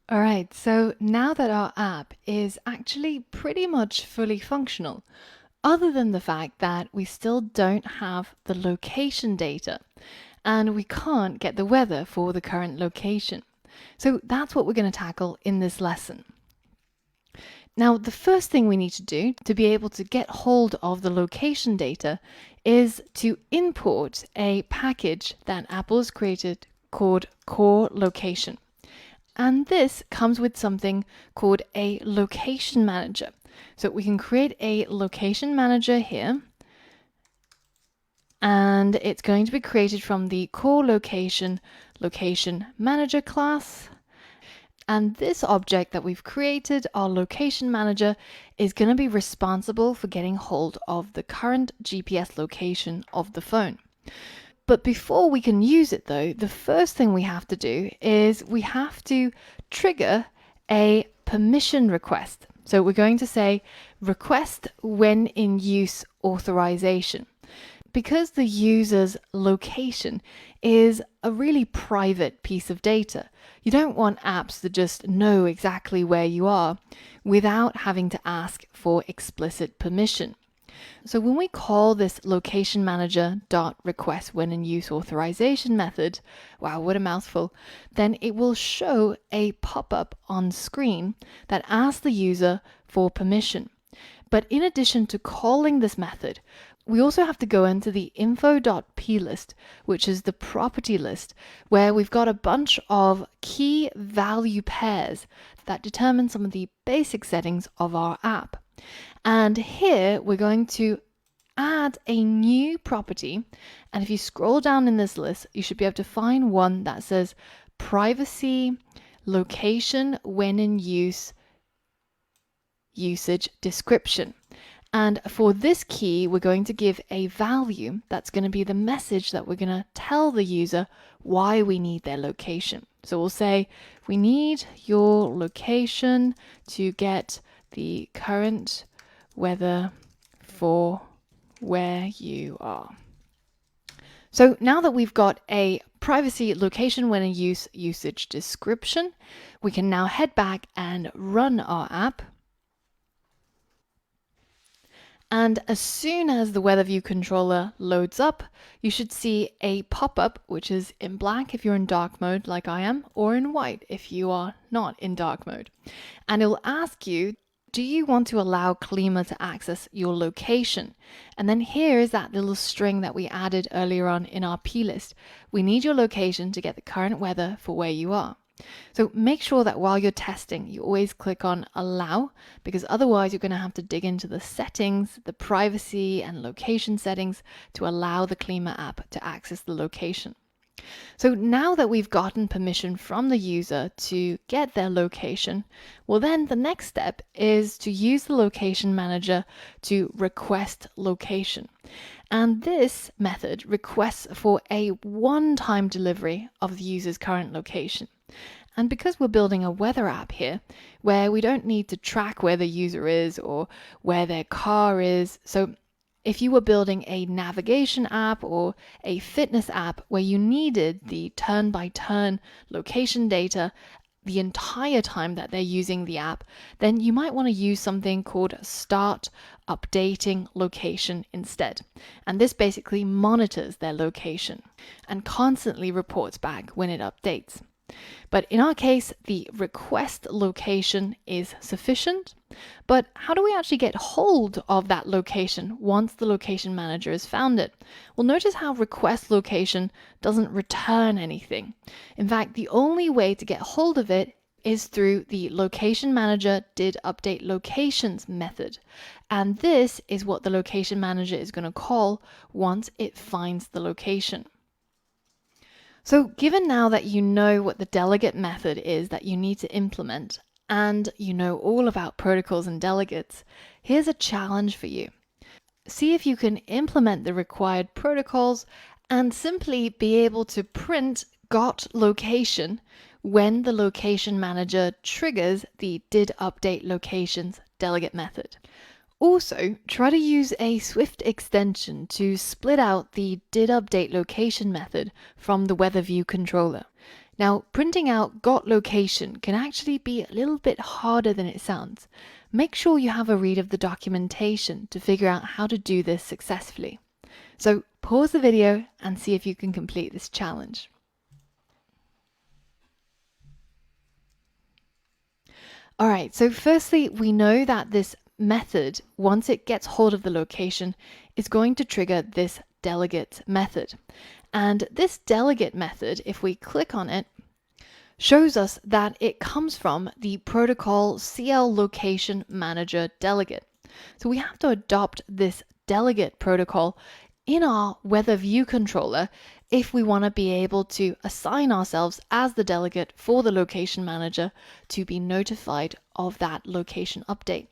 All right, so now that our app is actually pretty much fully functional, other than the fact that we still don't have the location data and we can't get the weather for the current location. So that's what we're going to tackle in this lesson. Now, the first thing we need to do to be able to get hold of the location data is to import a package that Apple has created called CoreLocation. And this comes with something called a location manager. So we can create a location manager here, and it's going to be created from the CoreLocation location manager class. And this object that we've created, our location manager, is going to be responsible for getting hold of the current GPS location of the phone. But before we can use it though, the first thing we have to do is we have to trigger a permission request. So we're going to say request when in use authorization. Because the user's location is a really private piece of data, you don't want apps that just know exactly where you are without having to ask for explicit permission. So when we call this location manager dot request when in use authorization method, wow, what a mouthful, then it will show a pop-up on screen that asks the user for permission. But in addition to calling this method, we also have to go into the info.plist, which is the property list, where we've got a bunch of key value pairs that determine some of the basic settings of our app. And here we're going to add a new property. And if you scroll down in this list, you should be able to find one that says privacy, location when in use, usage description. And for this key, we're going to give a value that's going to be the message that we're going to tell the user why we need their location. So we'll say, we need your location to get the current weather for where you are. So now that we've got a privacy, location when in use, usage description, we can now head back and run our app. And as soon as the weather view controller loads up, you should see a pop-up, which is in black if you're in dark mode like I am, or in white if you are not in dark mode. And it will ask you, do you want to allow Klima to access your location? And then here is that little string that we added earlier on in our plist. We need your location to get the current weather for where you are. So make sure that while you're testing, you always click on allow, because otherwise you're going to have to dig into the settings, the privacy and location settings to allow the Klima app to access the location. So now that we've gotten permission from the user to get their location, well then the next step is to use the location manager to request location. And this method requests for a one-time delivery of the user's current location. And because we're building a weather app here, where we don't need to track where the user is or where their car is, so if you were building a navigation app or a fitness app where you needed the turn-by-turn location data the entire time that they're using the app, then you might want to use something called start updating location instead. And this basically monitors their location and constantly reports back when it updates. But in our case, the request location is sufficient. But how do we actually get hold of that location once the location manager has found it? Well, notice how request location doesn't return anything. In fact, the only way to get hold of it is through the location manager did update locations method. And this is what the location manager is going to call once it finds the location. So given now that you know what the delegate method is that you need to implement, and you know all about protocols and delegates, here's a challenge for you. See if you can implement the required protocols and simply be able to print got location when the location manager triggers the did update locations delegate method. Also, try to use a Swift extension to split out the did update location method from the weather view controller. Now, printing out got location can actually be a little bit harder than it sounds. Make sure you have a read of the documentation to figure out how to do this successfully. So pause the video and see if you can complete this challenge. All right, so firstly, we know that this method, once it gets hold of the location, is going to trigger this delegate method. And this delegate method, if we click on it, shows us that it comes from the protocol CoreLocation manager delegate. So we have to adopt this delegate protocol in our weather view controller if we want to be able to assign ourselves as the delegate for the location manager to be notified of that location update.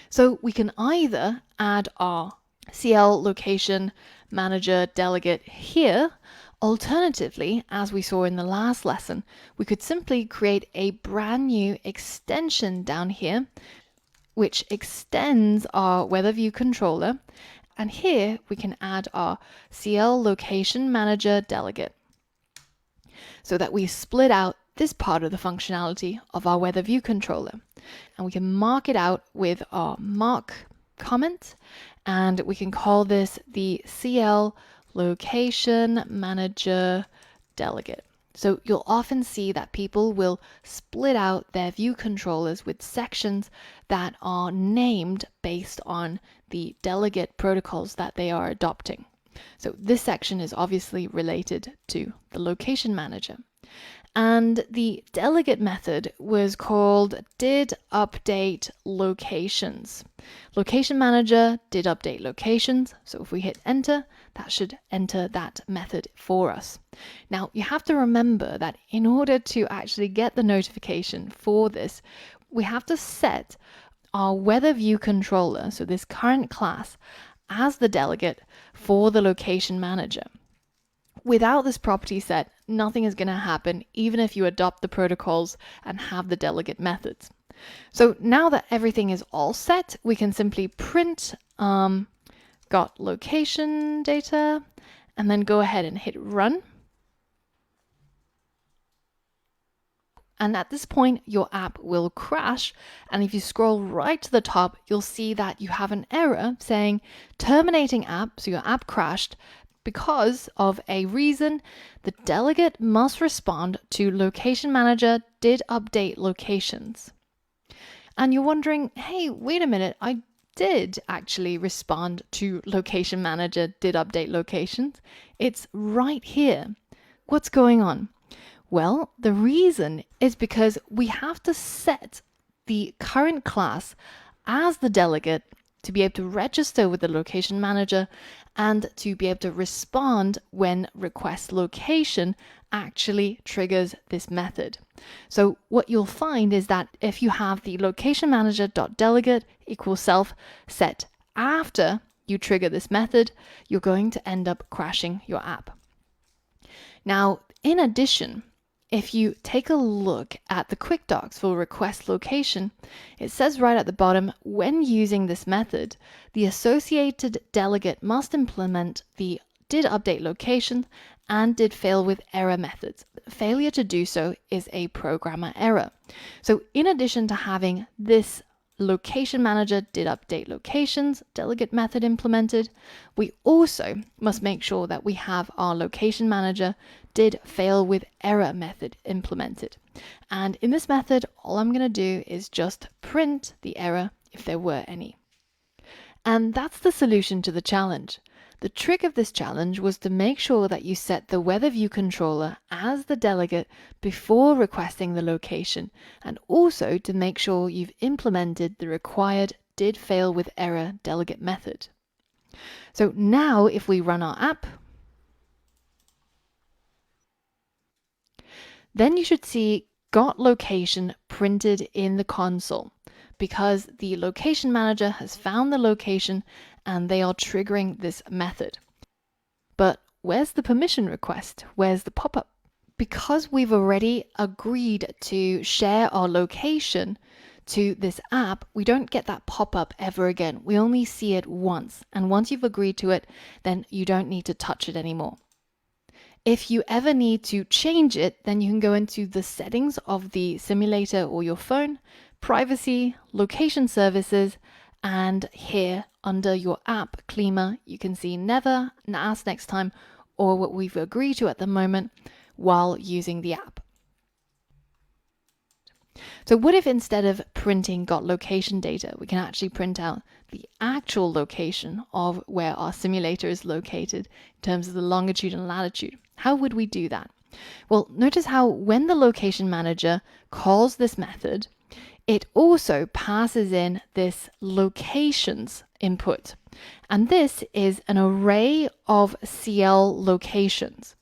So we can either add our CoreLocation manager delegate here. Alternatively, as we saw in the last lesson, we could simply create a brand new extension down here, which extends our weather view controller. And here we can add our CoreLocation manager delegate so that we split out this part of the functionality of our weather view controller. And we can mark it out with our mark comment, and we can call this the CoreLocation manager delegate. So you'll often see that people will split out their view controllers with sections that are named based on the delegate protocols that they are adopting. So this section is obviously related to the location manager. And the delegate method was called did update locations. Location manager did update locations. So if we hit enter, that should enter that method for us. Now you have to remember that in order to actually get the notification for this, we have to set our weather view controller, so this current class, as the delegate for the location manager. Without this property set, nothing is going to happen, even if you adopt the protocols and have the delegate methods. So now that everything is all set, we can simply print got location data and then go ahead and hit run. And at this point, your app will crash. And if you scroll right to the top, you'll see that you have an error saying terminating app. So your app crashed because of a reason. The delegate must respond to location manager did update locations. And you're wondering, hey, wait a minute, I did actually respond to location manager did update locations. It's right here. What's going on? Well, the reason is because we have to set the current class as the delegate to be able to register with the location manager and to be able to respond when request location actually triggers this method. So what you'll find is that if you have the location manager.delegate equals self set after you trigger this method, you're going to end up crashing your app. Now, in addition, if you take a look at the quick docs for request location, it says right at the bottom, when using this method, the associated delegate must implement the did update location and did fail with error methods. Failure to do so is a programmer error. So in addition to having this location manager did update locations delegate method implemented, we also must make sure that we have our location manager did fail with error method implemented. And in this method, all I'm going to do is just print the error if there were any. And that's the solution to the challenge. The trick of this challenge was to make sure that you set the weather view controller as the delegate before requesting the location, and also to make sure you've implemented the required did fail with error delegate method. So now if we run our app, then you should see got location printed in the console, because the location manager has found the location and they are triggering this method. But where's the permission request? Where's the pop-up? Because we've already agreed to share our location to this app, we don't get that pop-up ever again. We only see it once. And once you've agreed to it, then you don't need to touch it anymore. If you ever need to change it, then you can go into the settings of the simulator or your phone, privacy, location services, and here under your app Klima, you can see never, ask next time, or what we've agreed to at the moment while using the app. So what if instead of printing got location data, we can actually print out the actual location of where our simulator is located in terms of the longitude and latitude? How would we do that? Well, notice how when the location manager calls this method, it also passes in this locations input. And this is an array of CL locations.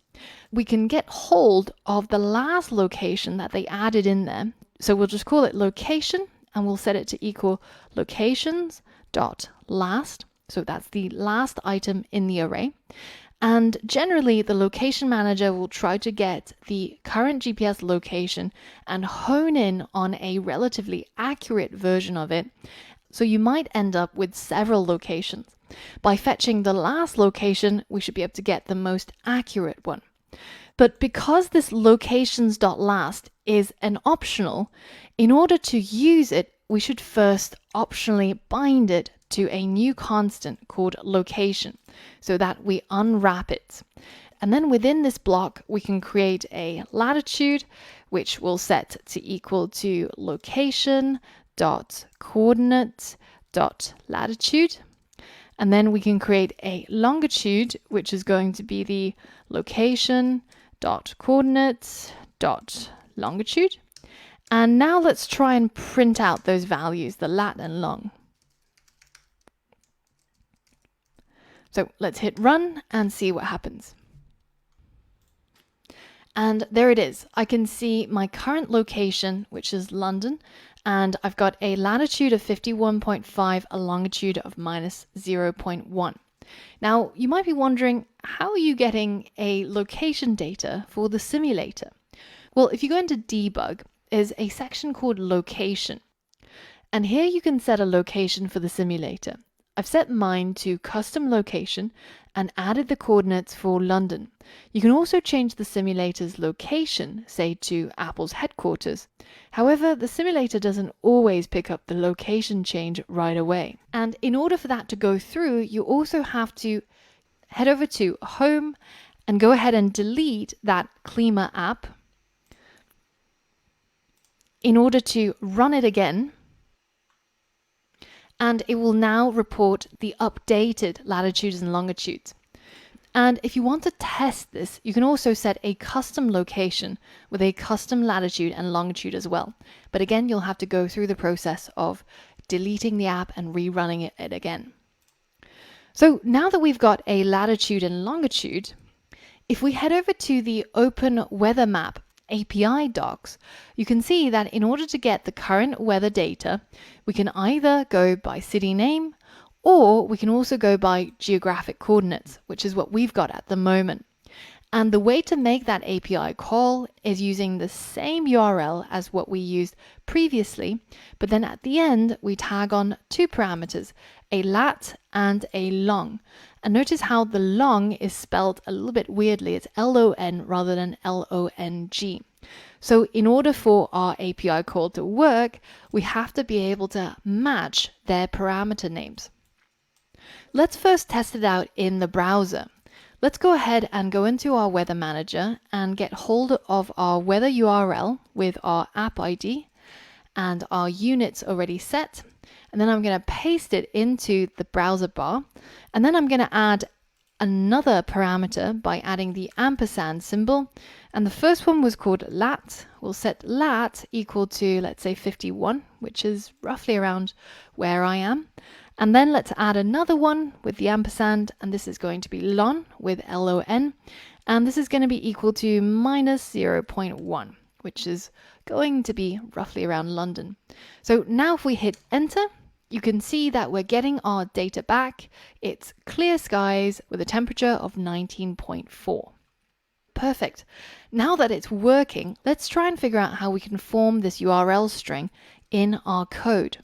We can get hold of the last location that they added in there. So we'll just call it location and we'll set it to equal locations.last. So that's the last item in the array. And generally, the location manager will try to get the current GPS location and hone in on a relatively accurate version of it. So you might end up with several locations. By fetching the last location, we should be able to get the most accurate one. But because this locations.last is an optional, in order to use it, we should first optionally bind it to a new constant called location so that we unwrap it. And then within this block, we can create a latitude, which we'll set to equal to location.coordinate.latitude. And then we can create a longitude, which is going to be the location.coordinates.longitude. And now let's try and print out those values, the lat and long. So let's hit run and see what happens. And there it is. I can see my current location, which is London, and I've got a latitude of 51.5, a longitude of minus 0.1. Now, you might be wondering, how are you getting a location data for the simulator? Well, if you go into debug, there's a section called location. And here you can set a location for the simulator. I've set mine to custom location and added the coordinates for London. You can also change the simulator's location, say to Apple's headquarters. However, the simulator doesn't always pick up the location change right away. And in order for that to go through, you also have to head over to Home and go ahead and delete that Klima app in order to run it again. And it will now report the updated latitudes and longitudes. And if you want to test this, you can also set a custom location with a custom latitude and longitude as well. But again, you'll have to go through the process of deleting the app and rerunning it again. So now that we've got a latitude and longitude, if we head over to the Open Weather Map API docs, you can see that in order to get the current weather data, we can either go by city name or we can also go by geographic coordinates, which is what we've got at the moment. And the way to make that API call is using the same URL as what we used previously, but then at the end we tag on two parameters, a lat and a long. And notice how the long is spelled a little bit weirdly. It's L-O-N rather than L-O-N-G. So in order for our API call to work, we have to be able to match their parameter names. Let's first test it out in the browser. Let's go ahead and go into our weather manager and get hold of our weather URL with our app ID and our units already set. And then I'm going to paste it into the browser bar. And then I'm going to add another parameter by adding the ampersand symbol. And the first one was called lat. We'll set lat equal to, let's say, 51, which is roughly around where I am. And then let's add another one with the ampersand, and this is going to be lon with L-O-N. And this is going to be equal to minus 0.1, which is going to be roughly around London. So now if we hit enter, you can see that we're getting our data back. It's clear skies with a temperature of 19.4. Perfect. Now that it's working, let's try and figure out how we can form this URL string in our code.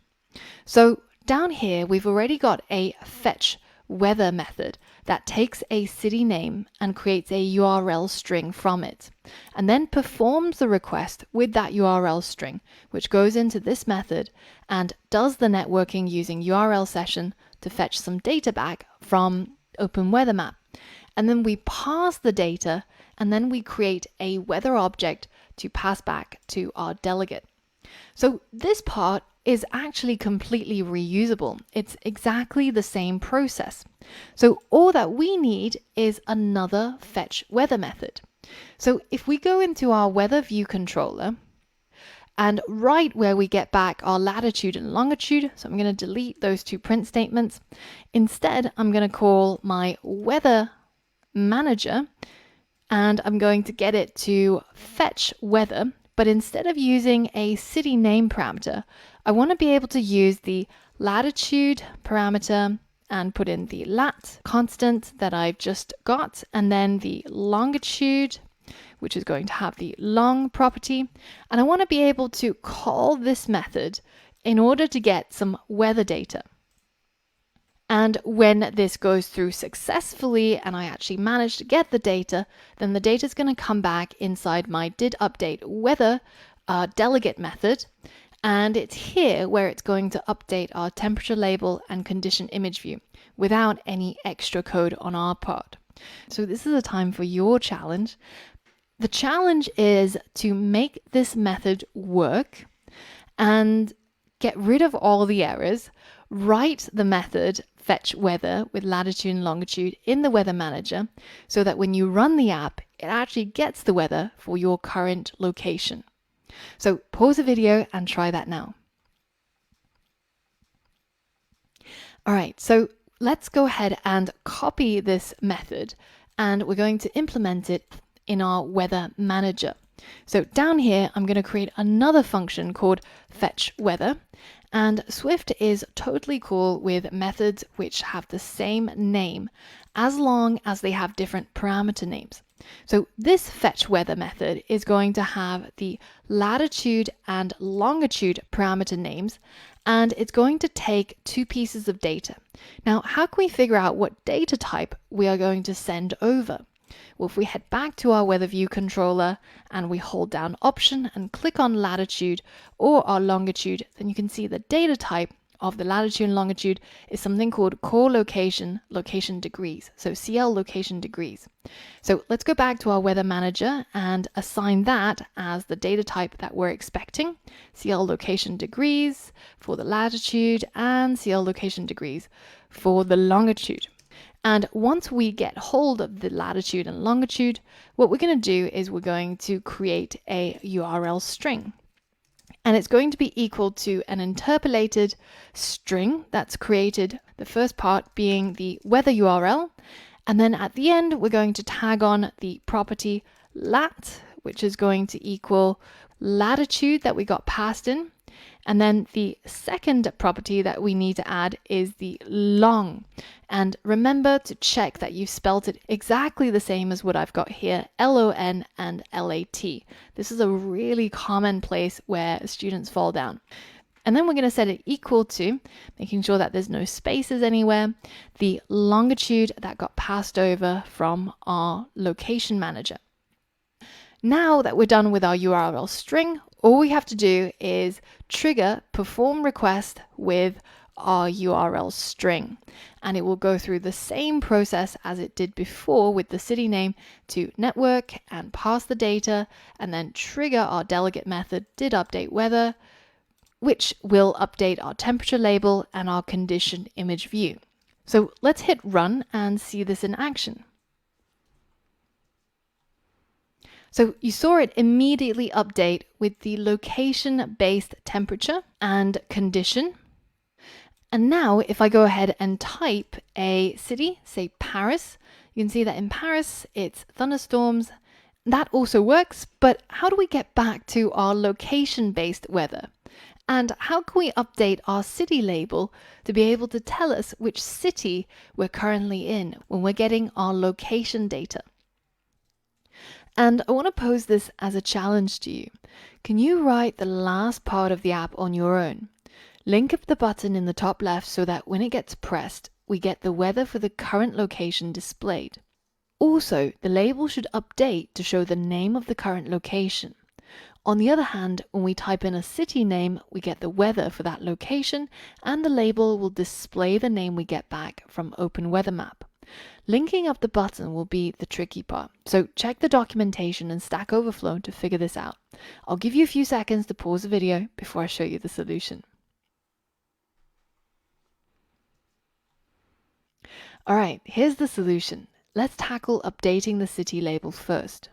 So down here, we've already got a fetch weather method that takes a city name and creates a URL string from it, and then performs the request with that URL string, which goes into this method and does the networking using URL session to fetch some data back from OpenWeatherMap. And then we parse the data, and then we create a weather object to pass back to our delegate. So this part is actually completely reusable. It's exactly the same process. So all that we need is another fetch weather method. So if we go into our weather view controller, and right where we get back our latitude and longitude, so I'm going to delete those two print statements. Instead, I'm going to call my weather manager, and I'm going to get it to fetch weather. But instead of using a city name parameter, I want to be able to use the latitude parameter and put in the lat constant that I've just got, and then the longitude, which is going to have the long property. And I want to be able to call this method in order to get some weather data. And when this goes through successfully and I actually manage to get the data, then the data is going to come back inside my didUpdateWeather delegate method. And it's here where it's going to update our temperature label and condition image view without any extra code on our part. So this is a time for your challenge. The challenge is to make this method work and get rid of all the errors, write the method fetch weather with latitude and longitude in the weather manager so that when you run the app, it actually gets the weather for your current location. So pause the video and try that now. All right, so let's go ahead and copy this method, and we're going to implement it in our weather manager. So down here, I'm going to create another function called fetch weather. And Swift is totally cool with methods which have the same name as long as they have different parameter names. So this fetch weather method is going to have the latitude and longitude parameter names, and it's going to take two pieces of data. Now, how can we figure out what data type we are going to send over? Well, if we head back to our weather view controller and we hold down Option and click on latitude or our longitude, then you can see the data type of the latitude and longitude is something called CoreLocation location degrees, so CL location degrees. So let's go back to our weather manager and assign that as the data type that we're expecting, CL location degrees for the latitude and CL location degrees for the longitude. And once we get hold of the latitude and longitude, what we're going to do is we're going to create a URL string. And it's going to be equal to an interpolated string that's created, the first part being the weather URL. And then at the end, we're going to tag on the property lat, which is going to equal latitude that we got passed in. And then the second property that we need to add is the long. And remember to check that you've spelt it exactly the same as what I've got here, LON and LAT. This is a really common place where students fall down. And then we're going to set it equal to, making sure that there's no spaces anywhere, the longitude that got passed over from our location manager. Now that we're done with our URL string, all we have to do is trigger perform request with our URL string, and it will go through the same process as it did before with the city name to network and pass the data, and then trigger our delegate method didUpdateWeather, which will update our temperature label and our condition image view. So let's hit run and see this in action. So you saw it immediately update with the location-based temperature and condition. And now if I go ahead and type a city, say Paris, you can see that in Paris it's thunderstorms. That also works, but how do we get back to our location-based weather? And how can we update our city label to be able to tell us which city we're currently in when we're getting our location data? And I want to pose this as a challenge to you. Can you write the last part of the app on your own? Link up the button in the top left so that when it gets pressed, we get the weather for the current location displayed. Also, the label should update to show the name of the current location. On the other hand, when we type in a city name, we get the weather for that location, and the label will display the name we get back from Open Weather Map. Linking up the button will be the tricky part, so check the documentation and Stack Overflow to figure this out. I'll give you a few seconds to pause the video before I show you the solution. Alright, here's the solution. Let's tackle updating the city label first.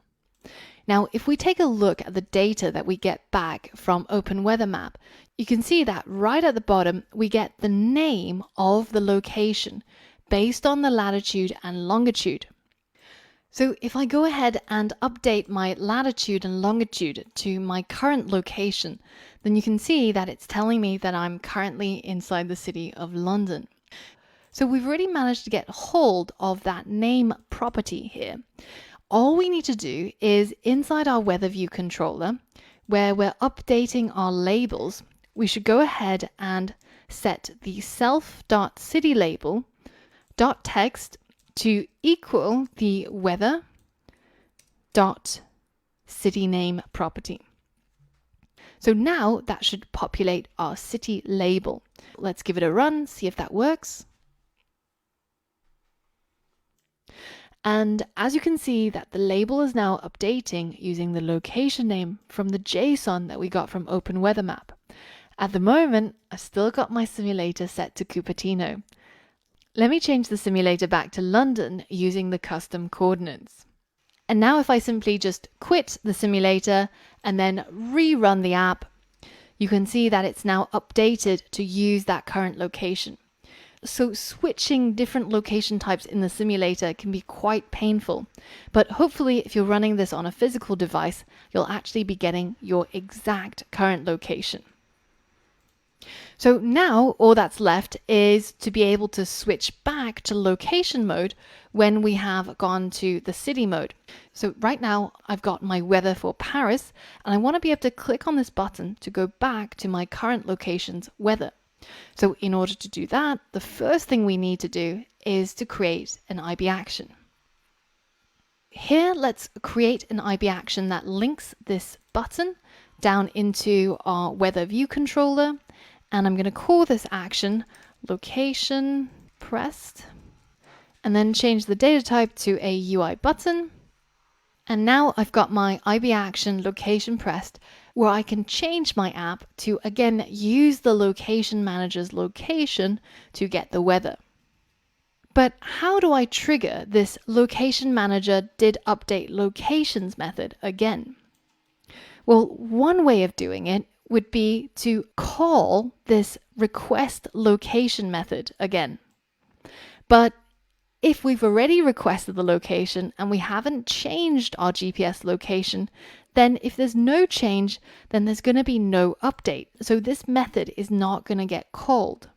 Now, if we take a look at the data that we get back from Open Weather Map, you can see that right at the bottom, we get the name of the location based on the latitude and longitude. So if I go ahead and update my latitude and longitude to my current location, then you can see that it's telling me that I'm currently inside the city of London. So we've already managed to get hold of that name property here. All we need to do is inside our weather view controller, where we're updating our labels, we should go ahead and set the self.citylabel.text to equal the weather.cityname property. So now that should populate our city label. Let's give it a run, see if that works. And as you can see that the label is now updating using the location name from the JSON that we got from Open Weather Map. At the moment, I've still got my simulator set to Cupertino. Let me change the simulator back to London using the custom coordinates. And now if I simply just quit the simulator and then rerun the app, you can see that it's now updated to use that current location. So switching different location types in the simulator can be quite painful, but hopefully if you're running this on a physical device, you'll actually be getting your exact current location. So now all that's left is to be able to switch back to location mode when we have gone to the city mode. So right now I've got my weather for Paris, and I want to be able to click on this button to go back to my current location's weather. So in order to do that, the first thing we need to do is to create an IB action. Here, let's create an IB action that links this button down into our weather view controller. And I'm going to call this action location pressed, and then change the data type to a UI button. And now I've got my IB action location pressed, where I can change my app to again use the location manager's location to get the weather. But how do I trigger this location manager did update locations method again? Well, one way of doing it would be to call this request location method again. But if we've already requested the location and we haven't changed our GPS location, then if there's no change, then there's going to be no update. So this method is not going to get called.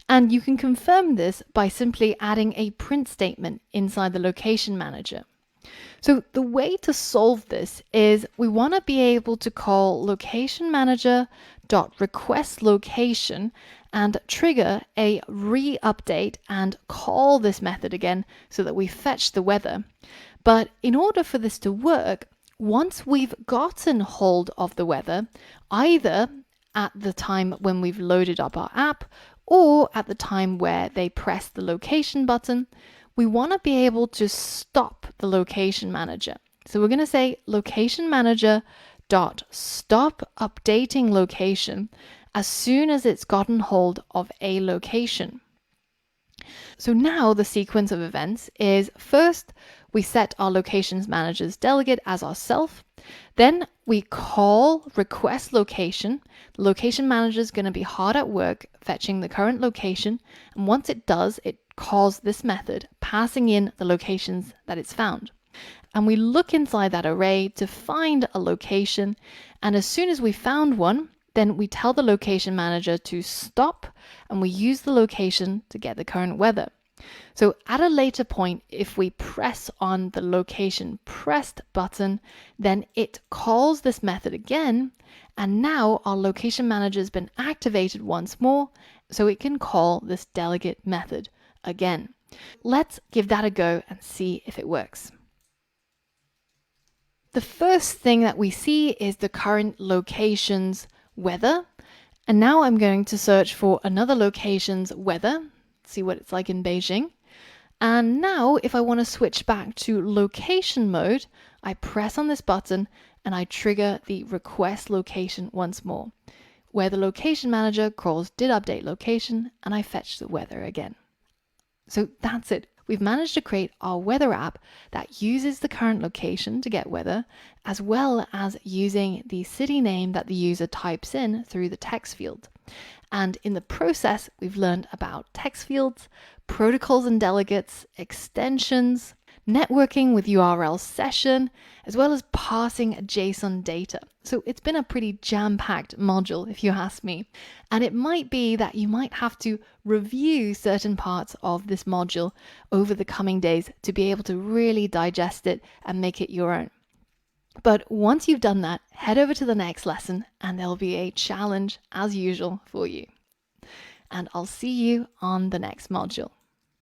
And you can confirm this by simply adding a print statement inside the location manager. So the way to solve this is we want to be able to call location manager.request location and trigger a re-update and call this method again so that we fetch the weather. But in order for this to work, once we've gotten hold of the weather, either at the time when we've loaded up our app or at the time where they press the location button, we want to be able to stop the location manager. So we're going to say location manager dot stop updating location as soon as it's gotten hold of a location. So now the sequence of events is first we set our locations manager's delegate as ourself. Then we call request location. The location manager is going to be hard at work fetching the current location. And once it does, it calls this method, passing in the locations that it's found. And we look inside that array to find a location. And as soon as we found one, then we tell the location manager to stop, and we use the location to get the current weather. So at a later point, if we press on the location pressed button, then it calls this method again. And now our location manager has been activated once more, so it can call this delegate method again. Let's give that a go and see if it works. The first thing that we see is the current location's weather. And now I'm going to search for another location's weather, see what it's like in Beijing. And now if I want to switch back to location mode, I press on this button and I trigger the request location once more, where the location manager calls did update location and I fetch the weather again. So that's it. We've managed to create our weather app that uses the current location to get weather, as well as using the city name that the user types in through the text field. And in the process, we've learned about text fields, protocols and delegates, extensions, networking with URL session, as well as parsing JSON data. So it's been a pretty jam-packed module, if you ask me. And it might be that you might have to review certain parts of this module over the coming days to be able to really digest it and make it your own. But once you've done that, head over to the next lesson and there'll be a challenge as usual for you. And I'll see you on the next module.